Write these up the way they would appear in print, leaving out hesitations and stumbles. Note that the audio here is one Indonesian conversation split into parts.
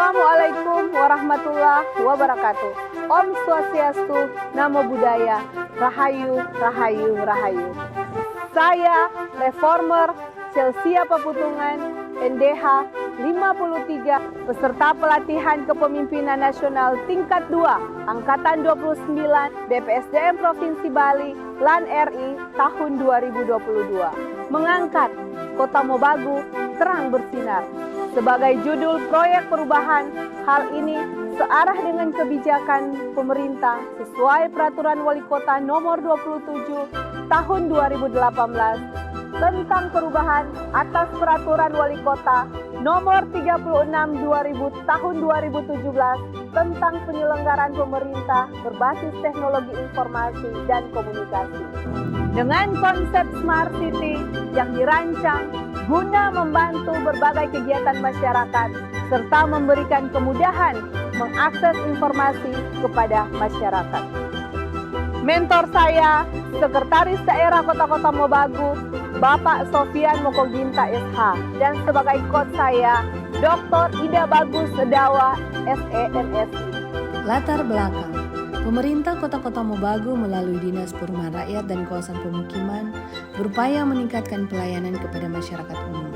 Assalamualaikum warahmatullahi wabarakatuh. Om Swastiastu, Namo Buddhaya, Rahayu, Rahayu, Rahayu. Saya Reformer Chelsea Paputungan, NDH 53, peserta pelatihan kepemimpinan nasional tingkat 2, Angkatan 29, BPSDM Provinsi Bali, LAN RI tahun 2022. Mengangkat Kota Mobagu terang bersinar. Sebagai judul proyek perubahan, hal ini searah dengan kebijakan pemerintah sesuai Peraturan Wali Kota Nomor 27 Tahun 2018 tentang perubahan atas Peraturan Wali Kota Nomor 36 Tahun 2017 tentang penyelenggaraan pemerintah berbasis teknologi informasi dan komunikasi. Dengan konsep Smart City yang dirancang guna membantu berbagai kegiatan masyarakat serta memberikan kemudahan mengakses informasi kepada masyarakat. Mentor saya, Sekretaris Daerah Kota-Kota Mobagu, Bapak Sofian Mokoginta SH, dan sebagai coach saya, Dr. Ida Bagus Sedawa, SEMSI. Latar belakang, pemerintah Kota-Kota Mobagu melalui Dinas Perumahan Rakyat dan Kawasan Pemukiman berupaya meningkatkan pelayanan kepada masyarakat umum,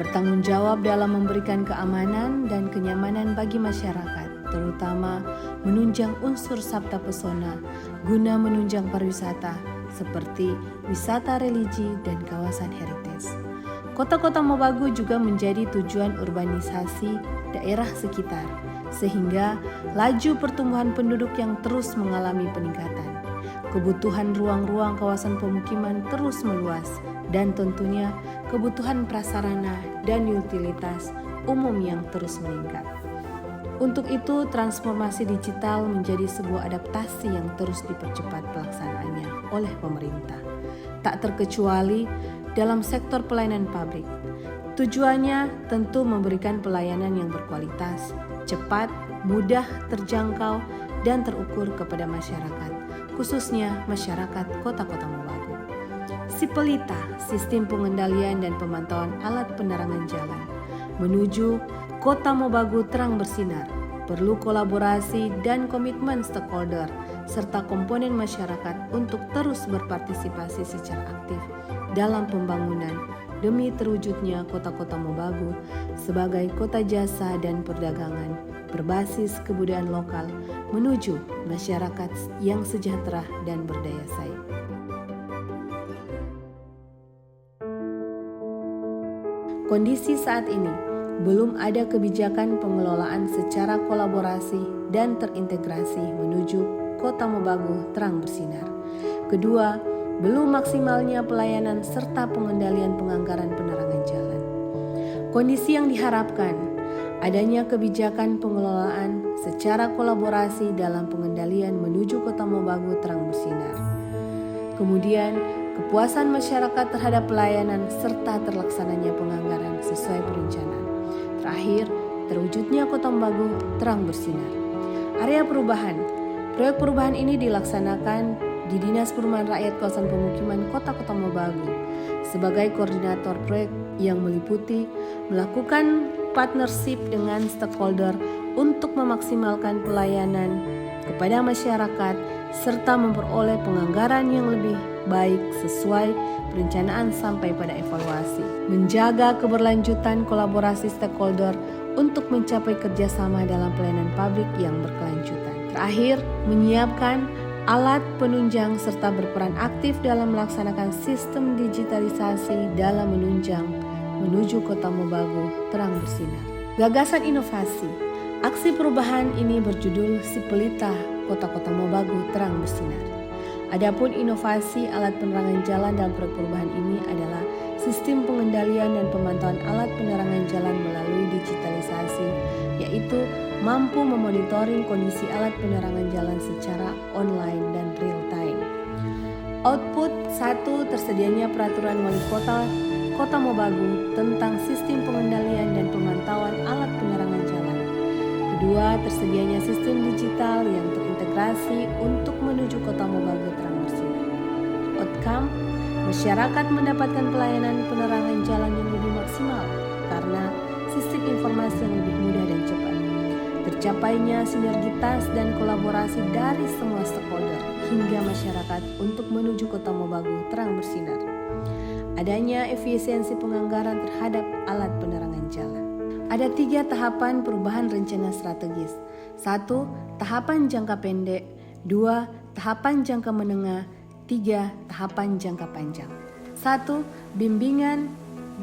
bertanggung jawab dalam memberikan keamanan dan kenyamanan bagi masyarakat, terutama menunjang unsur sabta pesona guna menunjang pariwisata seperti wisata religi dan kawasan heritage. Kota-Kota Mobagu juga menjadi tujuan urbanisasi daerah sekitar, sehingga laju pertumbuhan penduduk yang terus mengalami peningkatan. Kebutuhan ruang-ruang kawasan pemukiman terus meluas, dan tentunya kebutuhan prasarana dan utilitas umum yang terus meningkat. Untuk itu, transformasi digital menjadi sebuah adaptasi yang terus dipercepat pelaksanaannya oleh pemerintah. Tak terkecuali dalam sektor pelayanan publik. Tujuannya tentu memberikan pelayanan yang berkualitas, cepat, mudah, terjangkau, dan terukur kepada masyarakat, khususnya masyarakat Kota-Kota Mobagu. Sipelita, sistem pengendalian dan pemantauan alat penerangan jalan, menuju Kota Mobagu terang bersinar, perlu kolaborasi dan komitmen stakeholder serta komponen masyarakat untuk terus berpartisipasi secara aktif dalam pembangunan demi terwujudnya Kota-Kota Mobagu sebagai kota jasa dan perdagangan berbasis kebudayaan lokal menuju masyarakat yang sejahtera dan berdaya saing. Kondisi saat ini, belum ada kebijakan pengelolaan secara kolaborasi dan terintegrasi menuju Kota Mobagu terang bersinar. Kedua, belum maksimalnya pelayanan serta pengendalian penganggaran penerangan jalan. Kondisi yang diharapkan, adanya kebijakan pengelolaan secara kolaborasi dalam pengendalian menuju Kota Mobagu terang bersinar. Kemudian, kepuasan masyarakat terhadap pelayanan serta terlaksananya penganggaran sesuai perencanaan. Terakhir, terwujudnya Kota Mobagu terang bersinar. Area perubahan. Proyek perubahan ini dilaksanakan di Dinas Perumahan Rakyat Kawasan Pemukiman Kota-Kota Mobagu sebagai koordinator proyek yang meliputi melakukan partnership dengan stakeholder untuk memaksimalkan pelayanan kepada masyarakat serta memperoleh penganggaran yang lebih baik sesuai perencanaan sampai pada evaluasi. Menjaga keberlanjutan kolaborasi stakeholder untuk mencapai kerjasama dalam pelayanan publik yang berkelanjutan. Terakhir, menyiapkan alat penunjang serta berperan aktif dalam melaksanakan sistem digitalisasi dalam menunjang menuju Kota Mobagu terang bersinar. Gagasan inovasi. Aksi perubahan ini berjudul Sipelita Kota-Kota Mobagu terang bersinar. Adapun inovasi alat penerangan jalan dalam proyek perubahan ini adalah sistem pengendalian dan pemantauan alat penerangan jalan melalui digitalisasi, yaitu mampu memonitoring kondisi alat penerangan jalan secara online dan real time. Output 1. Tersedianya Peraturan Wali Kota Kota Mobagu tentang sistem pengendalian dan pemantauan alat penerangan jalan. Kedua, tersedianya sistem digital yang terintegrasi untuk menuju Kota Mobagu terang bersinar. Outcome, masyarakat mendapatkan pelayanan penerangan jalan yang lebih maksimal karena sistem informasi yang lebih mudah dan cepat. tercapainya sinergitas dan kolaborasi dari semua stakeholder hingga masyarakat untuk menuju Kota Mobagu terang bersinar. Adanya efisiensi penganggaran terhadap alat penerangan jalan. Ada 3 tahapan perubahan rencana strategis. 1. Tahapan jangka pendek. 2. Tahapan jangka menengah. 3. Tahapan jangka panjang. 1. Bimbingan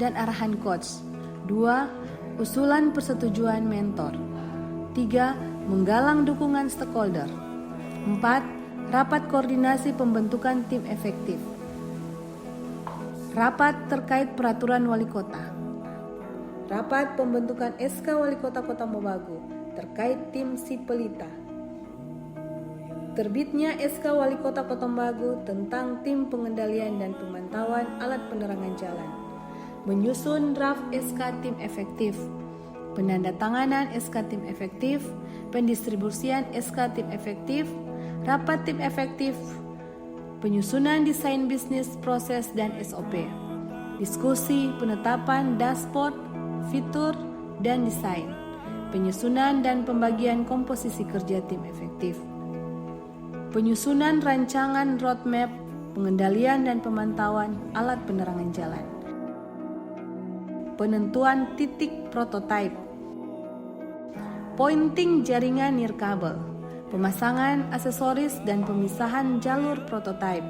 dan arahan coach. 2. Usulan persetujuan mentor. 3. Menggalang dukungan stakeholder. 4. Rapat koordinasi pembentukan tim efektif. Rapat terkait peraturan wali kota. Rapat pembentukan SK Wali Kota Kota Mobagu terkait tim Sipelita. Terbitnya SK Wali Kota Kota Mobagu tentang tim pengendalian dan pemantauan alat penerangan jalan. Menyusun draft SK tim efektif. Penandatanganan SK tim efektif, pendistribusian SK tim efektif, rapat tim efektif, penyusunan desain bisnis, proses, dan SOP, diskusi penetapan dashboard, fitur, dan desain, penyusunan dan pembagian komposisi kerja tim efektif, penyusunan rancangan roadmap, pengendalian dan pemantauan alat penerangan jalan, penentuan titik prototipe, pointing jaringan nirkabel, pemasangan aksesoris dan pemisahan jalur prototipe,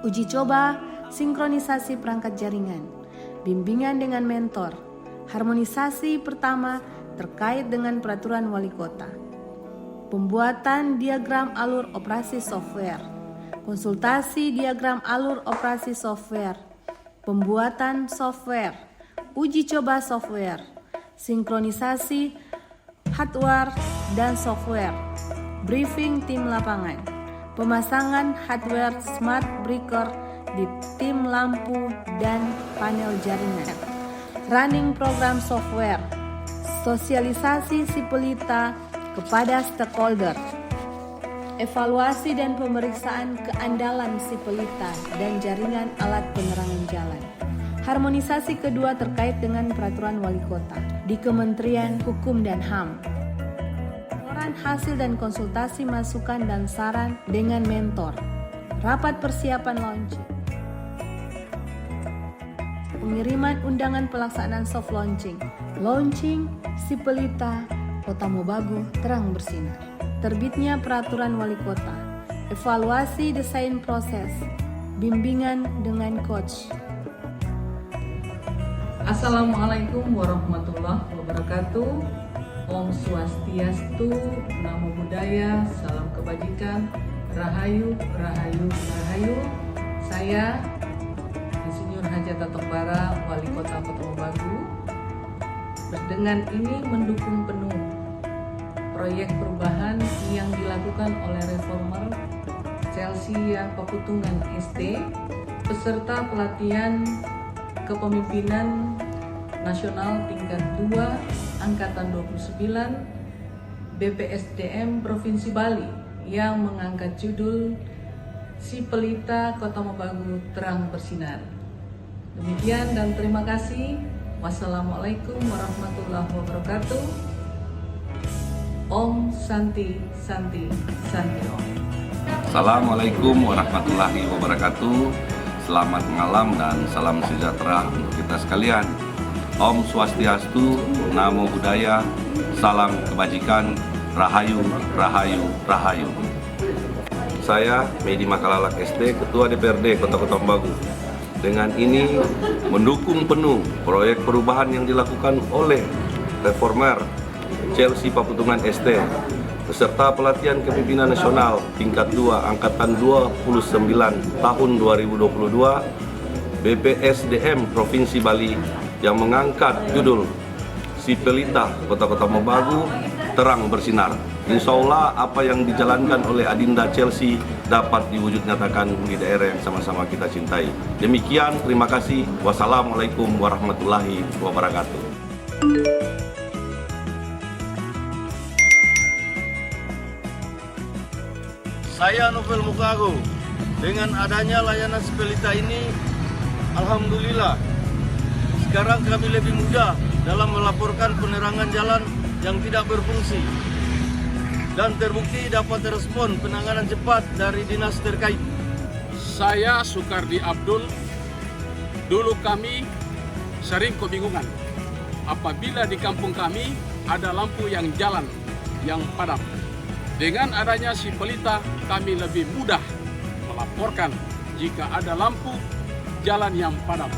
uji coba, sinkronisasi perangkat jaringan, bimbingan dengan mentor, harmonisasi pertama terkait dengan peraturan wali kota, pembuatan diagram alur operasi software, konsultasi diagram alur operasi software, pembuatan software, uji coba software, sinkronisasi hardware dan software, briefing tim lapangan, pemasangan hardware smart breaker di tim lampu dan panel jaringan, running program software, sosialisasi Sipelita kepada stakeholder, evaluasi dan pemeriksaan keandalan Sipelita dan jaringan alat penerangan jalan. Harmonisasi kedua terkait dengan peraturan wali kota di Kementerian Hukum dan HAM. Hasil dan konsultasi masukan dan saran dengan mentor, rapat persiapan launching, pengiriman undangan pelaksanaan soft launching, launching Sipelita Kota Mobagu terang bersinar, terbitnya peraturan wali kota, evaluasi desain proses, bimbingan dengan coach. Assalamualaikum warahmatullahi wabarakatuh. Om Swastiastu, Namo Buddhaya, salam kebajikan, Rahayu, Rahayu, Rahayu. Saya Insinyur Hajat Tombara, Wali Kota Kota Mobagu, dengan ini mendukung penuh proyek perubahan yang dilakukan oleh reformer Chelsea Paputungan ST, peserta pelatihan kepemimpinan nasional tingkat 2 Angkatan 29 BPSDM Provinsi Bali yang mengangkat judul Sipelita Kota Mobagu terang bersinar. Demikian dan terima kasih. Wassalamualaikum warahmatullahi wabarakatuh. Om Santi Santi Santi Om. Assalamualaikum warahmatullahi wabarakatuh. Selamat malam dan salam sejahtera untuk kita sekalian. Om Swastiastu, Namo Buddhaya, salam kebajikan, Rahayu, Rahayu, Rahayu. Saya Medi Makalalak ST, Ketua DPRD Kota Kota Mobagu. Dengan ini mendukung penuh proyek perubahan yang dilakukan oleh reformer Chelsea Paputungan ST, peserta pelatihan kepemimpinan nasional tingkat 2 Angkatan 29 tahun 2022 BPSDM Provinsi Bali yang mengangkat judul Sipelita Kota-Kota Mobagu terang bersinar. Insya Allah apa yang dijalankan oleh Adinda Chelsea dapat diwujud nyatakan di daerah yang sama-sama kita cintai. Demikian, terima kasih. Wassalamualaikum warahmatullahi wabarakatuh. Saya Novel Mukago. Dengan adanya layanan Sipelita ini, alhamdulillah sekarang kami lebih mudah dalam melaporkan penerangan jalan yang tidak berfungsi dan terbukti dapat respon penanganan cepat dari dinas terkait. Saya Sukardi Abdul. Dulu kami sering kebingungan apabila di kampung kami ada lampu yang jalan yang padam. Dengan adanya si Pelita, kami lebih mudah melaporkan jika ada lampu jalan yang padam.